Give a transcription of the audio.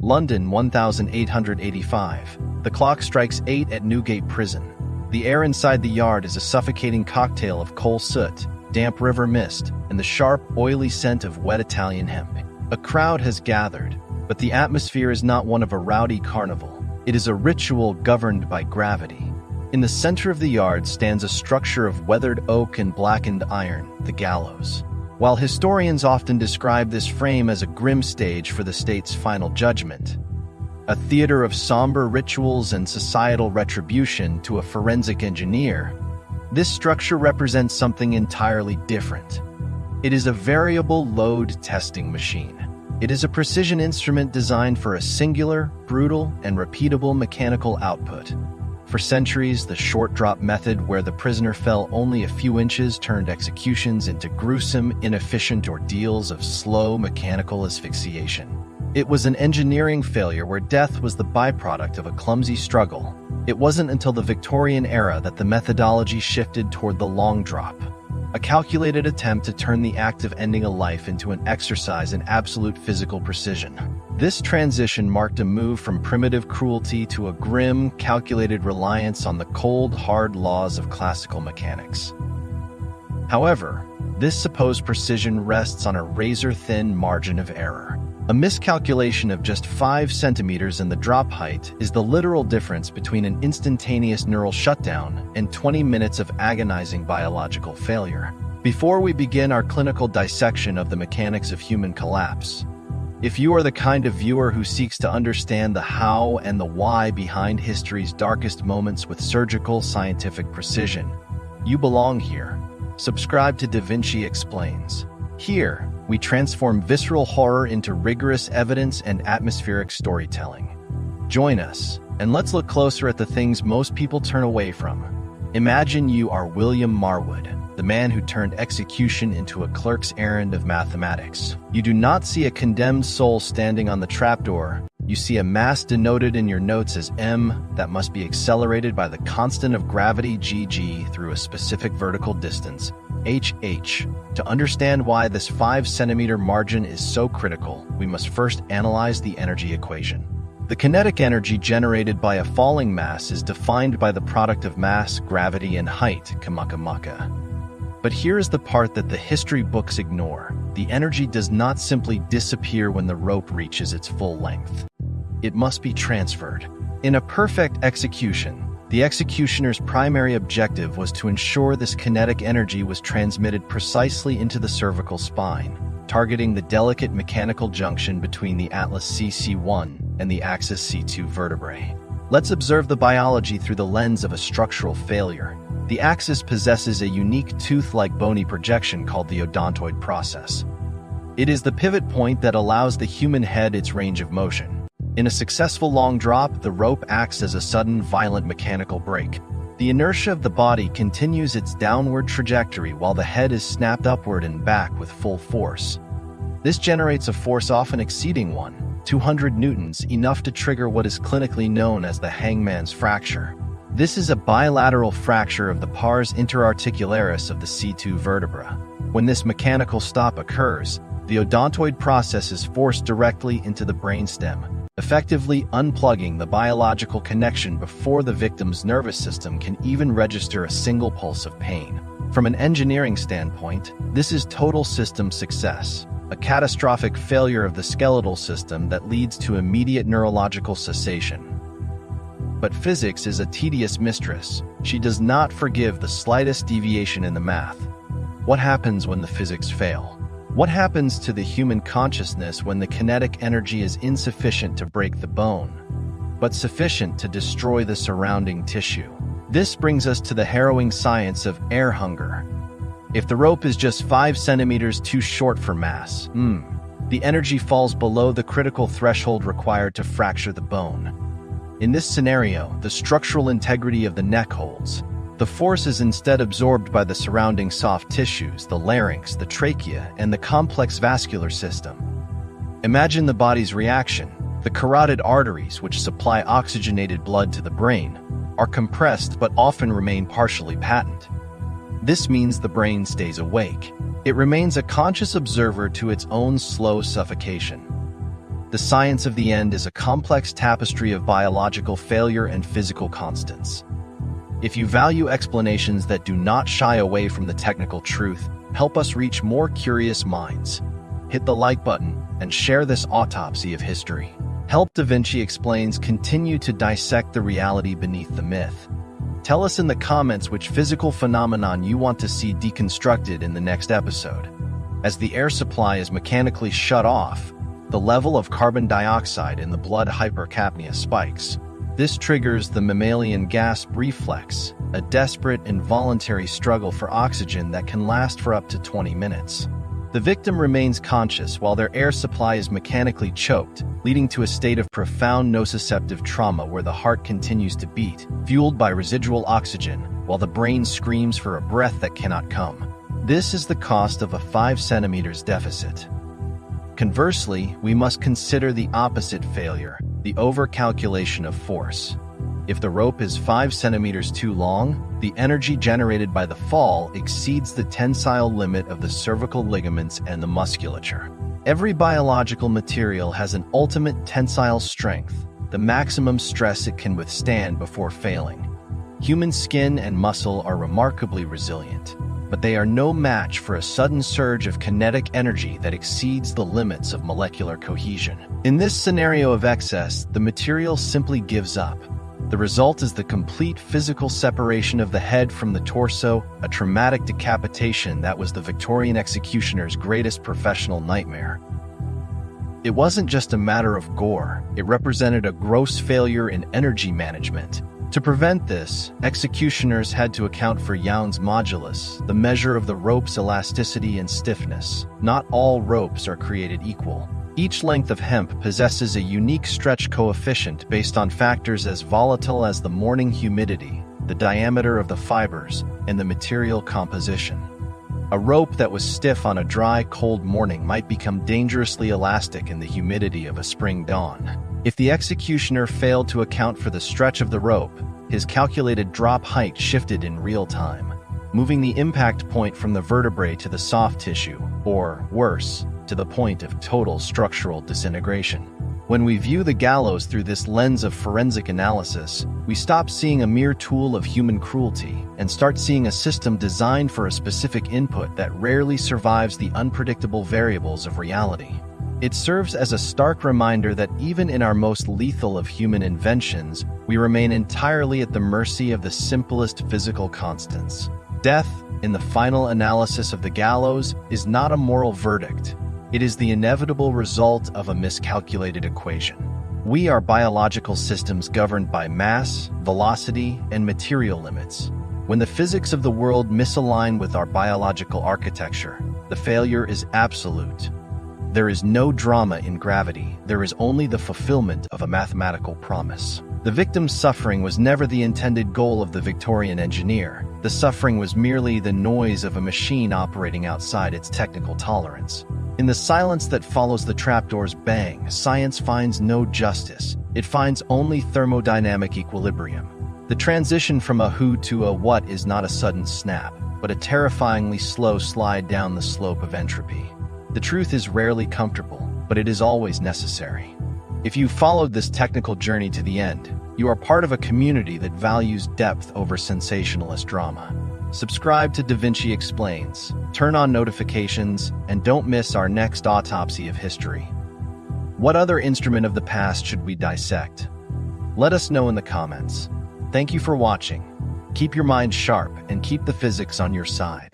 London 1885. The clock strikes 8 at Newgate prison. The air inside the yard is a suffocating cocktail of coal soot, damp river mist, and the sharp, oily scent of wet Italian hemp. A crowd has gathered, but the atmosphere is not one of a rowdy carnival. It is a ritual governed by gravity. In the center of the yard stands a structure of weathered oak and blackened iron, the Gallows. While historians often describe this frame as a grim stage for the state's final judgment, a theater of somber rituals and societal retribution to a forensic engineer, this structure represents something entirely different. It is a variable load testing machine. It is a precision instrument designed for a singular, brutal, and repeatable mechanical output. For centuries, the short drop method, where the prisoner fell only a few inches, turned executions into gruesome, inefficient ordeals of slow mechanical asphyxiation. It was an engineering failure where death was the byproduct of a clumsy struggle. It wasn't until the Victorian era that the methodology shifted toward the long drop, a calculated attempt to turn the act of ending a life into an exercise in absolute physical precision. This transition marked a move from primitive cruelty to a grim, calculated reliance on the cold, hard laws of classical mechanics. However, this supposed precision rests on a razor-thin margin of error. A miscalculation of just 5 centimeters in the drop height is the literal difference between an instantaneous neural shutdown and 20 minutes of agonizing biological failure. Before we begin our clinical dissection of the mechanics of human collapse, if you are the kind of viewer who seeks to understand the how and the why behind history's darkest moments with surgical, scientific precision, you belong here. Subscribe to DaVinci Explains. Here, we transform visceral horror into rigorous evidence and atmospheric storytelling. Join us, and let's look closer at the things most people turn away from. Imagine you are William Marwood, the man who turned execution into a clerk's errand of mathematics. You do not see a condemned soul standing on the trapdoor. You see a mass denoted in your notes as m that must be accelerated by the constant of gravity gg through a specific vertical distance, hh. To understand why this 5-centimeter margin is so critical, we must first analyze the energy equation. The kinetic energy generated by a falling mass is defined by the product of mass, gravity, and height, kamaka. But here is the part that the history books ignore. The energy does not simply disappear when the rope reaches its full length. It must be transferred. In a perfect execution, the executioner's primary objective was to ensure this kinetic energy was transmitted precisely into the cervical spine, targeting the delicate mechanical junction between the atlas CC1 and the axis C2 vertebrae. Let's observe the biology through the lens of a structural failure. The axis possesses a unique tooth-like bony projection called the Odontoid process. It is the pivot point that allows the human head its range of motion. In a successful long drop, the rope acts as a sudden, violent mechanical brake. The inertia of the body continues its downward trajectory while the head is snapped upward and back with full force. This generates a force often exceeding 200 newtons, enough to trigger what is clinically known as the hangman's fracture. This is a bilateral fracture of the pars interarticularis of the C2 vertebra. When this mechanical stop occurs, the odontoid process is forced directly into the brainstem, effectively unplugging the biological connection before the victim's nervous system can even register a single pulse of pain. From an engineering standpoint, this is total system success, a catastrophic failure of the skeletal system that leads to immediate neurological cessation. But physics is a tedious mistress. She does not forgive the slightest deviation in the math. What happens when the physics fail? What happens to the human consciousness when the kinetic energy is insufficient to break the bone, but sufficient to destroy the surrounding tissue? This brings us to the harrowing science of air hunger. If the rope is just 5 centimeters too short for mass, the energy falls below the critical threshold required to fracture the bone. In this scenario, the structural integrity of the neck holds. The force is instead absorbed by the surrounding soft tissues, the larynx, the trachea, and the complex vascular system. Imagine the body's reaction. The carotid arteries, which supply oxygenated blood to the brain, are compressed but often remain partially patent. This means the brain stays awake. It remains a conscious observer to its own slow suffocation. The science of the end is a complex tapestry of biological failure and physical constants. If you value explanations that do not shy away from the technical truth, help us reach more curious minds. Hit the like button and share this autopsy of history. Help DaVinci Explains continue to dissect the reality beneath the myth. Tell us in the comments which physical phenomenon you want to see deconstructed in the next episode. As the air supply is mechanically shut off, the level of carbon dioxide in the blood hypercapnia spikes. This triggers the mammalian gasp reflex, a desperate involuntary struggle for oxygen that can last for up to 20 minutes. The victim remains conscious while their air supply is mechanically choked, leading to a state of profound nociceptive trauma where the heart continues to beat, fueled by residual oxygen, while the brain screams for a breath that cannot come. This is the cost of a 5 centimeters deficit. Conversely, we must consider the opposite failure, the overcalculation of force. If the rope is 5 centimeters too long, the energy generated by the fall exceeds the tensile limit of the cervical ligaments and the musculature. Every biological material has an ultimate tensile strength, the maximum stress it can withstand before failing. Human skin and muscle are remarkably resilient, but they are no match for a sudden surge of kinetic energy that exceeds the limits of molecular cohesion. In this scenario of excess, the material simply gives up. The result is the complete physical separation of the head from the torso, a traumatic decapitation that was the Victorian executioner's greatest professional nightmare. It wasn't just a matter of gore, it represented a gross failure in energy management. To prevent this, executioners had to account for Young's modulus, the measure of the rope's elasticity and stiffness. Not all ropes are created equal. Each length of hemp possesses a unique stretch coefficient based on factors as volatile as the morning humidity, the diameter of the fibers, and the material composition. A rope that was stiff on a dry, cold morning might become dangerously elastic in the humidity of a spring dawn. If the executioner failed to account for the stretch of the rope, his calculated drop height shifted in real time, moving the impact point from the vertebrae to the soft tissue, or, worse, to the point of total structural disintegration. When we view the gallows through this lens of forensic analysis, we stop seeing a mere tool of human cruelty and start seeing a system designed for a specific input that rarely survives the unpredictable variables of reality. It serves as a stark reminder that even in our most lethal of human inventions, we remain entirely at the mercy of the simplest physical constants. Death, in the final analysis of the gallows, is not a moral verdict. It is the inevitable result of a miscalculated equation. We are biological systems governed by mass, velocity, and material limits. When the physics of the world misalign with our biological architecture, the failure is absolute. There is no drama in gravity, there is only the fulfillment of a mathematical promise. The victim's suffering was never the intended goal of the Victorian engineer. The suffering was merely the noise of a machine operating outside its technical tolerance. In the silence that follows the trapdoor's bang, science finds no justice. It finds only thermodynamic equilibrium. The transition from a who to a what is not a sudden snap, but a terrifyingly slow slide down the slope of entropy. The truth is rarely comfortable, but it is always necessary. If you followed this technical journey to the end, you are part of a community that values depth over sensationalist drama. Subscribe to DaVinci Explains, turn on notifications, and don't miss our next autopsy of history. What other instrument of the past should we dissect? Let us know in the comments. Thank you for watching. Keep your mind sharp and keep the physics on your side.